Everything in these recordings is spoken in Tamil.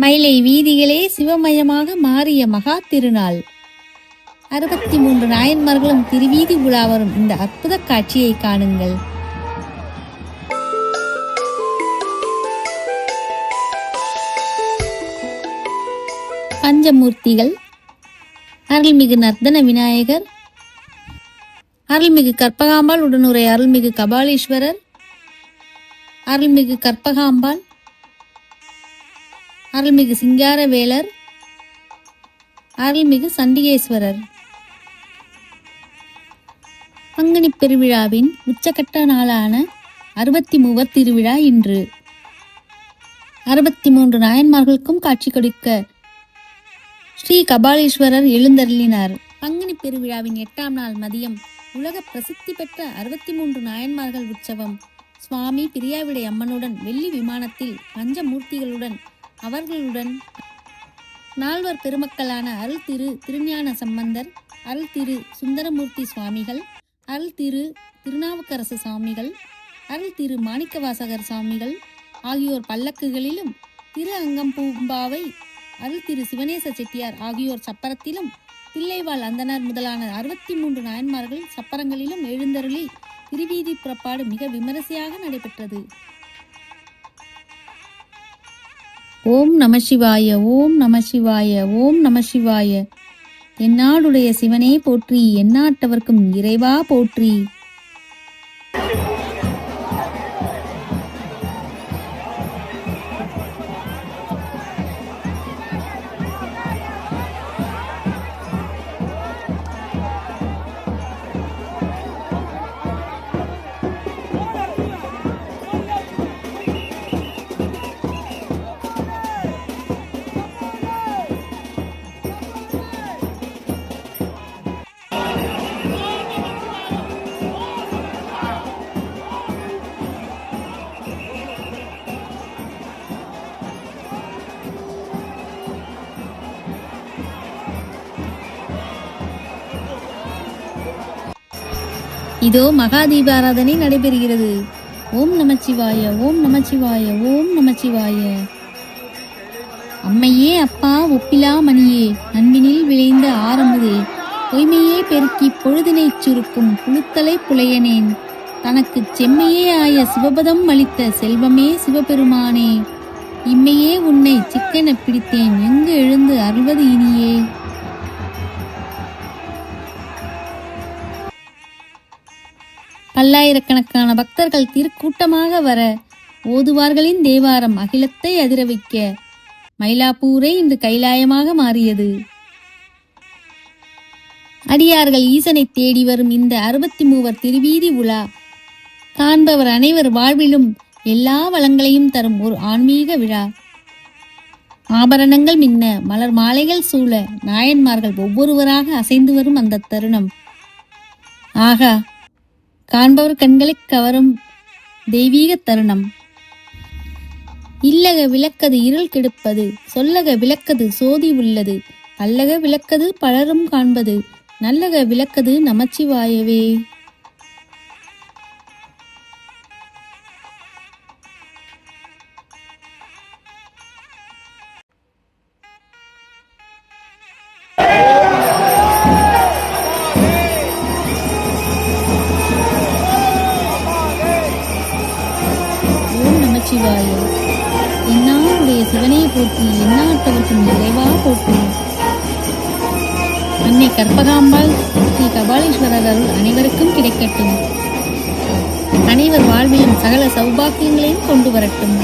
மயிலை வீதிகளே சிவமயமாக மாறிய மகா திருநாள். 63 நாயன்மார்களும் திருவீதி உலா வரும் இந்த அற்புத காட்சியை காணுங்கள். பஞ்சமூர்த்திகள்: அருள்மிகு நர்த்தன விநாயகர், அருள்மிகு கற்பகாம்பாள் உடனுரை அருள்மிகு கபாலீஸ்வரர், அருள்மிகு கற்பகாம்பாள், அருள்மிகு சிங்காரவேலர், அருள்மிகு சண்டிகேஸ்வரர். பங்குனி பெருவிழாவின் உச்சகட்ட நாளான 63 திருவிழா இன்று. 63 நாயன்மார்களுக்கும் காட்சி கொடுக்க ஸ்ரீ கபாலீஸ்வரர் எழுந்தருளினார். பங்குனி பெருவிழாவின் 8ஆம் நாள் மதியம் உலக பிரசித்தி பெற்ற 63 நாயன்மார்கள் உற்சவம் சுவாமி பிரியாவிடை அம்மனுடன் வெள்ளி விமானத்தில் பஞ்சமூர்த்திகளுடன் அவர்களுடன் நால்வர் பெருமக்களான அருள் திரு திருஞான சம்பந்தர், அருள் திரு சுந்தரமூர்த்தி சுவாமிகள், அருள் திரு திருநாவுக்கரசு சுவாமிகள், அருள் திரு மாணிக்கவாசகர் சுவாமிகள் ஆகியோர் பல்லக்குகளிலும், திரு அங்கம்பூம்பாவை அருள் திரு சிவனேச செட்டியார் ஆகியோர் சப்பரத்திலும், தில்லைவாழ் அந்தனர் முதலான 63 நாயன்மார்கள் சப்பரங்களிலும் எழுந்தருளி திருவீதி புறப்பாடு மிக விமரிசையாக நடைபெற்றது. ஓம் நம சிவாய, ஓம் நம சிவாய, ஓம் நம சிவாய. எந்நாடுடைய சிவனே போற்றி, எந்நாட்டவர்க்கும் இறைவா போற்றி. இதோ மகா தீபாராதனை நடைபெறுகிறது. ஓம் நமச்சிவாய, ஓம் நமச்சிவாய, ஓம் நமச்சிவாய. அம்மையே அப்பா ஒப்பிலா மணியே, அன்பினில் விளைந்த ஆரமுதே, பொய்மையே பெருக்கி பொழுதினை சுருக்கும் புழுத்தலை புலையனேன், தனக்கு செம்மையே ஆய சிவபதம் அளித்த செல்வமே சிவபெருமானே, இம்மையே உன்னை சிக்கென பிடித்தேன், எங்கு எழுந்து அருள்வது இனியே. பல்லாயிரக்கணக்கான பக்தர்கள் திருக்கூட்டமாக வர ஓதுவார்களின் தேவாரம் அகிலத்தை அதிர வைக்க மயிலாப்பூரே இன்று கைலாயமாக மாறியது. அடியார்கள் ஈசனை தேடி வரும் இந்த 63 திருவீதி உலா காண்பவர் அனைவர் வாழ்விலும் எல்லா வளங்களையும் தரும் ஒரு ஆன்மீக விழா. ஆபரணங்கள் மின்ன, மலர் மாலைகள் சூழ, நாயன்மார்கள் ஒவ்வொருவராக அசைந்து வரும் அந்த தருணம் ஆகா, காண்பவர் கண்களை கவரும் தெய்வீக தருணம். இல்லக விளக்கது இருள் கெடுப்பது, சொல்லக விளக்கது சோதி உள்ளது, பல்லக விளக்கது பலரும் காண்பது, நல்லக விளக்கது நமச்சிவாயவே. சிவாய. எந்நாளுடைய சிவனே போற்றி, எந்நாட்டவர்க்கும் இறைவா போற்றி. அன்னை கற்பகாம்பாள் ஸ்ரீ கபாலீஸ்வரர் அருள் அனைவருக்கும் கிடைக்கட்டும். அனைவர் வாழ்விலும் சகல சௌபாக்கியங்களையும் கொண்டு வரட்டும்.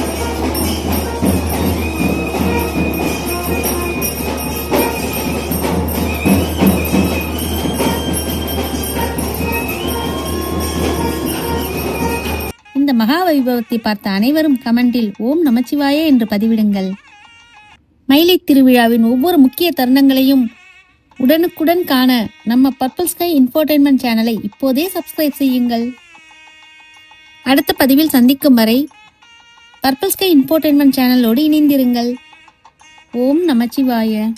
இந்த மகா வைபவத்தை பார்த்த அனைவரும் கமெண்டில் ஓம் நமச்சிவாய என்று பதிவிடுங்கள். மயிலை திருவிழாவின் ஒவ்வொரு முக்கிய தருணங்களையும் உடனுக்குடன் காண நம்ம பர்பிள் ஸ்கை இன்ஃபோடெயின்மெண்ட் சேனலை இப்போதே சப்ஸ்கிரைப் செய்யுங்கள். அடுத்த பதிவில் சந்திக்கும் வரை பர்பிள் ஸ்கை இன்ஃபோடெயின்மெண்ட் சேனலோடு இணைந்திருங்கள். ஓம் நமச்சிவாய.